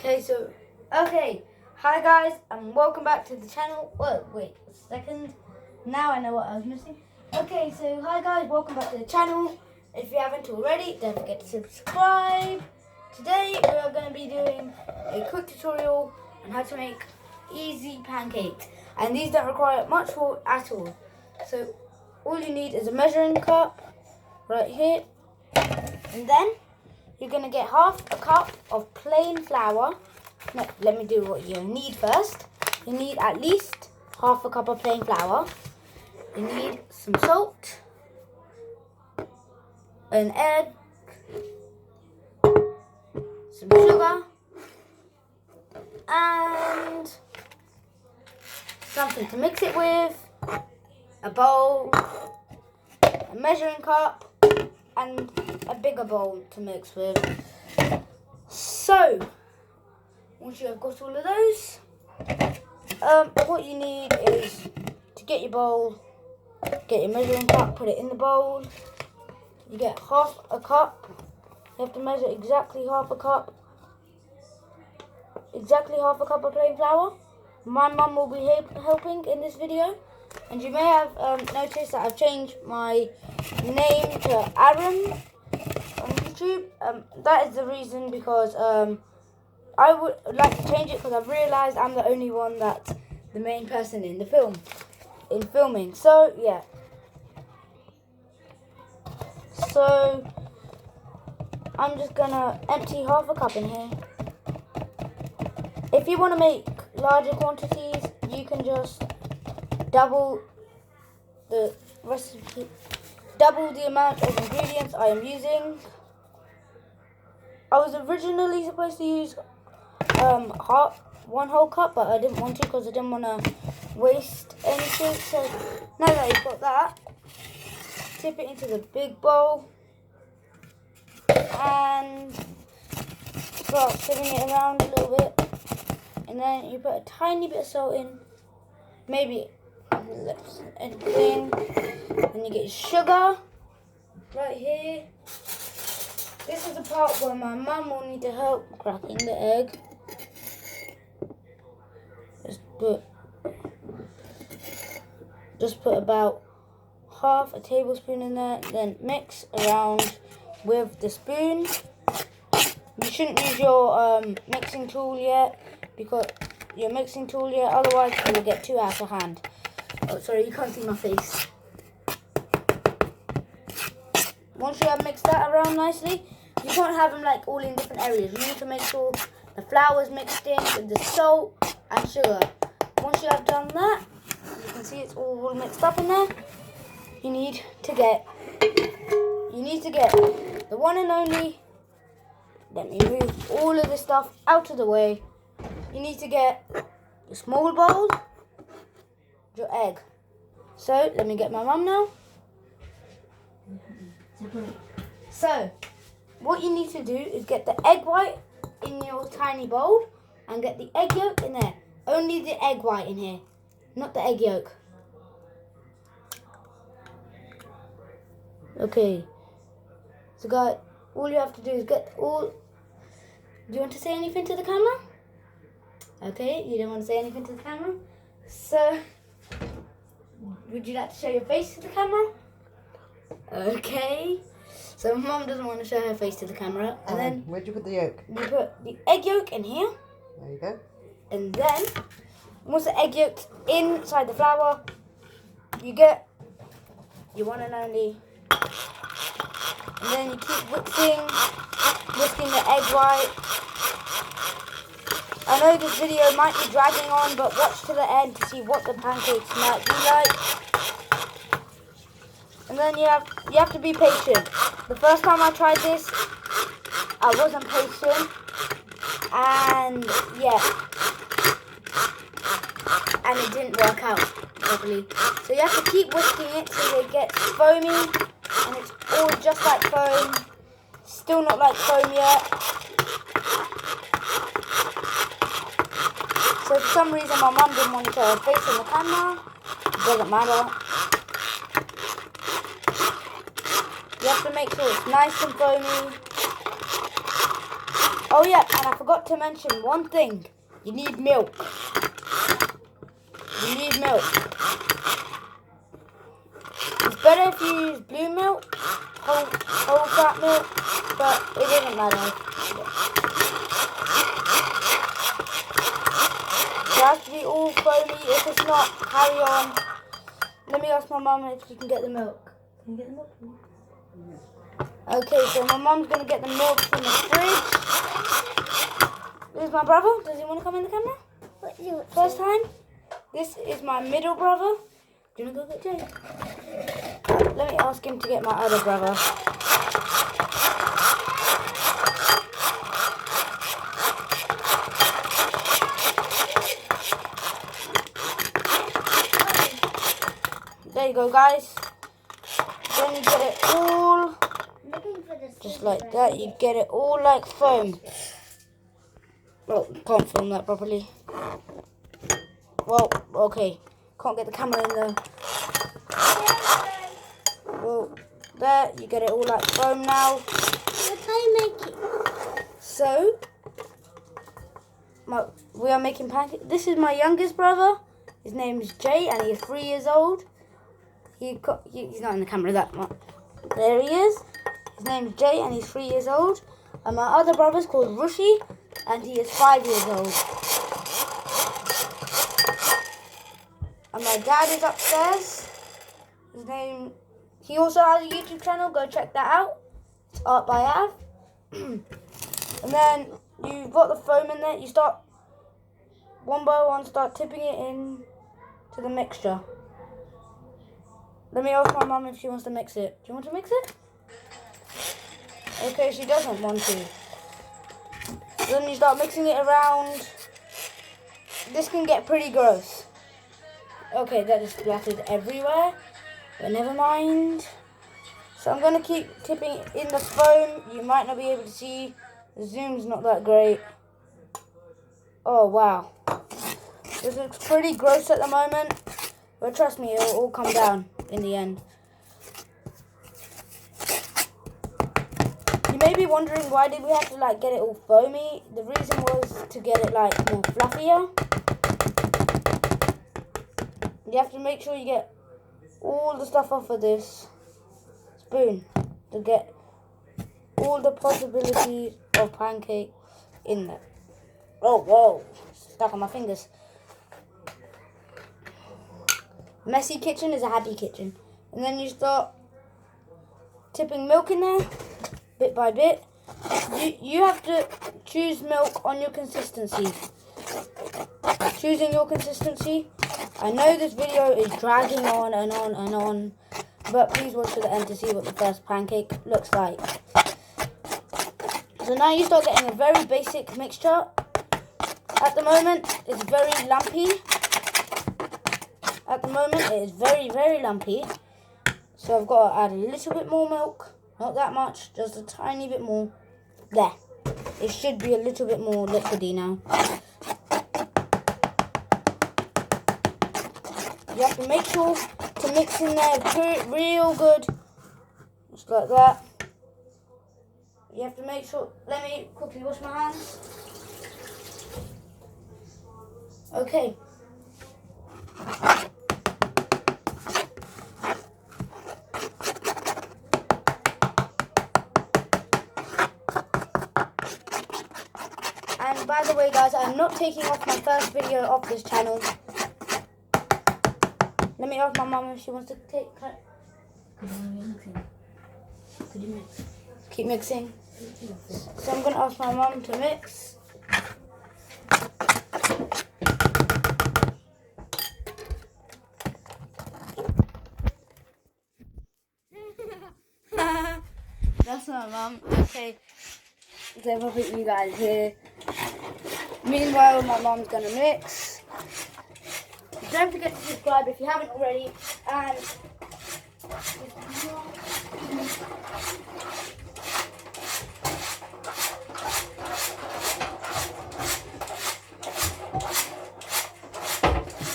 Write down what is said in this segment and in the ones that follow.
Hi guys, and welcome back to the channel. Whoa, wait a second. Now I know what I was missing. Hi guys, welcome back to the channel. If you haven't already, don't forget to subscribe. Today we are going to be doing a quick tutorial on how to make easy pancakes. And these don't require much thought at all. So all you need is a measuring cup right here. And then you're going to get half a cup of plain flour. No, let me do what you need first. You need at least half a cup of plain flour. You need some salt, an egg, some sugar, and something to mix it with, a bowl, a measuring cup, and a bigger bowl to mix with. So, once you have got all of those, what you need is to get your bowl, get your measuring cup, put it in the bowl. You get half a cup. You have to measure exactly half a cup of plain flour. My mum will be helping in this video. And you may have noticed that I've changed my name to Arun on YouTube. That is the reason, because I would like to change it because I've realised I'm the only one that's the main person in the filming. So yeah. So I'm just gonna empty half a cup in here. If you want to make larger quantities, you can just double the recipe, double the amount of ingredients I am using. I was originally supposed to use one whole cup, but I didn't want to because I didn't want to waste anything. So now that you've got that, tip it into the big bowl and start stirring it around a little bit. And then you put a tiny bit of salt in, maybe anything. Then you get your sugar right here. This is the part where my mum will need to help cracking the egg. Just put about half a tablespoon in there, then mix around with the spoon. You shouldn't use your mixing tool yet, otherwise it will get too out of hand. Oh, sorry, you can't see my face. Once you have mixed that around nicely, you can't have them like all in different areas. You need to make sure the flour's mixed in with the salt and sugar. Once you have done that, you can see it's all mixed up in there. You need to get the one and only. Let me move all of this stuff out of the way. You need to get your small bowl, your egg. So let me get my mum now. So what you need to do is get the egg white in your tiny bowl and get the egg yolk in there. Only the egg white in here, not the egg yolk. Okay. So guys, all you have to do is get all. Do you want to say anything to the camera? Okay, you don't want to say anything to the camera. So, would you like to show your face to the camera? Okay. So Mum doesn't want to show her face to the camera. And then where'd you put the yolk? You put the egg yolk in here. There you go. And then, once the egg yolk's inside the flour, you get your one and only. And then you keep whisking the egg white. I know this video might be dragging on, but watch to the end to see what the pancakes might be like. And then you have to be patient. The first time I tried this, I wasn't patient, and and it didn't work out properly. So you have to keep whisking it till it gets foamy, and it's all just like foam. Still not like foam yet. So for some reason my mum didn't want to show her face in the camera. It doesn't matter. You have to make sure it's nice and foamy. Oh yeah, and I forgot to mention one thing. You need milk. You need milk. It's better if you use blue milk, whole fat milk, but it doesn't matter. It has to be all foamy. If it's not, carry on. Let me ask my mum if she can get the milk. Can you get the milk? Okay, so my mum's going to get the milk from the fridge. This is my brother. Does he want to come in the camera? First time. This is my middle brother. Do you want to go get Jay? Let me ask him to get my other brother. There you go, guys. Then you get it all, just like that. You get it all like foam. Oh, can't film that properly. Well, okay. Can't get the camera in there. Well, there, you get it all like foam now. What are you making? So, we are making pancakes. This is my youngest brother. His name is Jay, and he is 3 years old. He's not in the camera that much. There he is. His name is Jay, and he's 3 years old. And my other brother's called Rushi, and he is 5 years old. And my dad is upstairs. His name, he also has a YouTube channel. Go check that out. It's Art by Av. And then you've got the foam in there. You start one by one, start tipping it in to the mixture. Let me ask my mum if she wants to mix it. Do you want to mix it? Okay, she doesn't want to. Then you start mixing it around. This can get pretty gross. Okay, that just splattered everywhere. But never mind. So I'm going to keep tipping in the foam. You might not be able to see. The zoom's not that great. Oh, wow. This looks pretty gross at the moment. But trust me, it'll all come down in the end. You may be wondering, why did we have to like get it all foamy? The reason was to get it like more fluffier. You have to make sure you get all the stuff off of this spoon to get all the possibilities of pancake in there. Oh, whoa, stuck on my fingers. Messy kitchen is a happy kitchen. And then you start tipping milk in there, bit by bit. You have to choose milk on your consistency. Choosing your consistency. I know this video is dragging on and on and on, but please watch to the end to see what the first pancake looks like. So now you start getting a very basic mixture. At the moment, it's very lumpy. At the moment, it is very, very lumpy. So I've got to add a little bit more milk. Not that much, just a tiny bit more. There. It should be a little bit more liquidy now. You have to make sure to mix in there real good. Just like that. You have to make sure. Let me quickly wash my hands. Okay. And by the way, guys, I'm not taking off my first video off this channel. Let me ask my mum if she wants to take. Could you mix? Keep mixing. So I'm going to ask my mum to mix. That's my mum. Okay. So I'll put you guys here. Meanwhile, my mum's going to mix. Don't forget to subscribe if you haven't already. And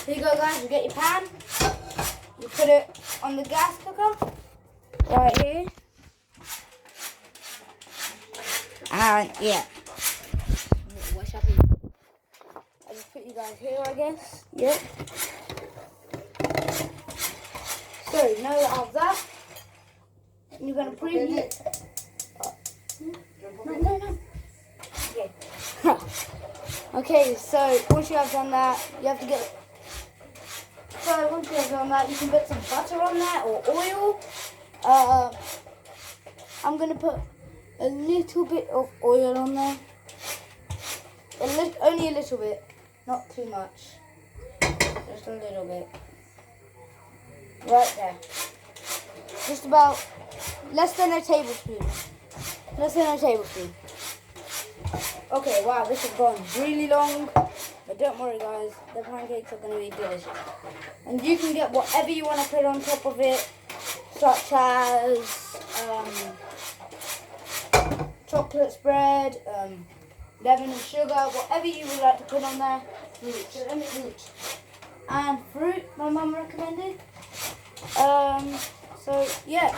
here you go, guys. You get your pan. You put it on the gas cooker right here. And yeah, guys here, I guess. Yep. So now that I have that, you're gonna preheat. No. Okay. Okay, so once you have done that, you have to get. So once you have done that, you can put some butter on there or oil. I'm gonna put a little bit of oil on there. Only a little bit, not too much. Just a little bit. Right there. Just about less than a tablespoon. Less than a tablespoon. Okay, wow, this has gone really long. But don't worry guys, the pancakes are going to be delicious. And you can get whatever you want to put on top of it, such as chocolate spread, lemon and sugar, whatever you would like to put on there. Fruit. And fruit, my mum recommended. So yeah.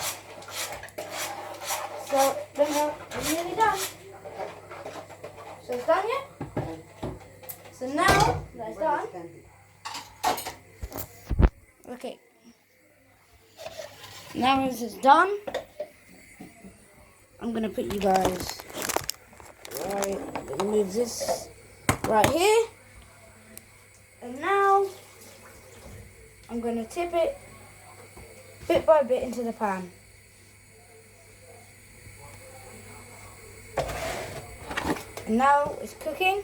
So then we're nearly done. So it's done yet? So now that it's done. Okay. Now this is done. I'm gonna put you guys right. I'm gonna move this right here. And now I'm gonna tip it bit by bit into the pan. And now it's cooking.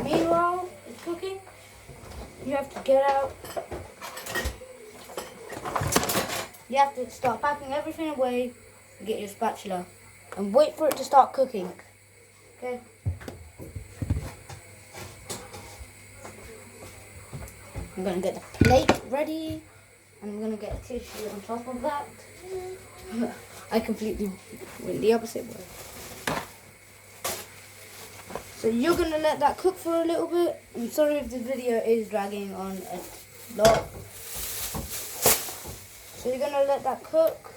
Meanwhile, it's cooking. You have to get out. You have to start packing everything away and get your spatula. And wait for it to start cooking. Okay? I'm going to get the plate ready. And I'm going to get a tissue on top of that. I completely went the opposite way. So you're going to let that cook for a little bit. I'm sorry if the video is dragging on a lot. So you're going to let that cook.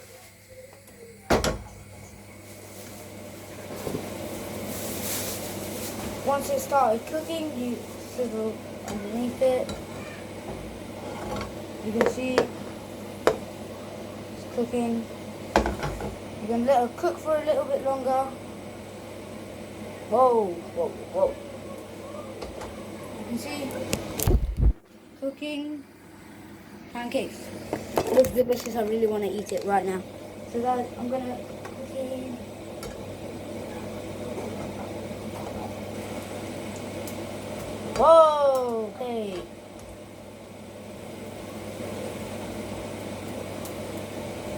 Once it started cooking, you sizzle underneath it. You can see it's cooking. You're going to let it cook for a little bit longer. Whoa. You can see cooking pancakes. It looks delicious. I really want to eat it right now. So guys, I'm going to cooking. Whoa, okay.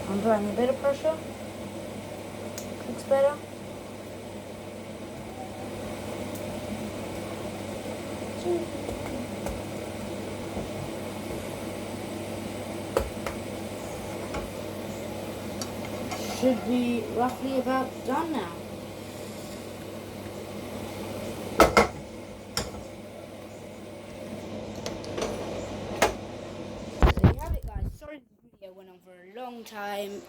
I'm applying a bit of pressure. Cooks better. Should be roughly about done now. There you have it, guys. Sorry the video went on for a long time.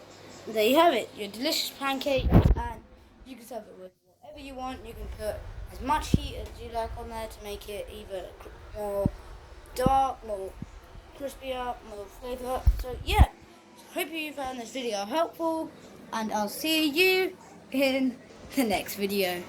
There you have it, your delicious pancake, and you can serve it with whatever you want. You can put as much heat as you like on there to make it either more dark, more crispier, more flavour. So yeah, hope you found this video helpful, and I'll see you in the next video.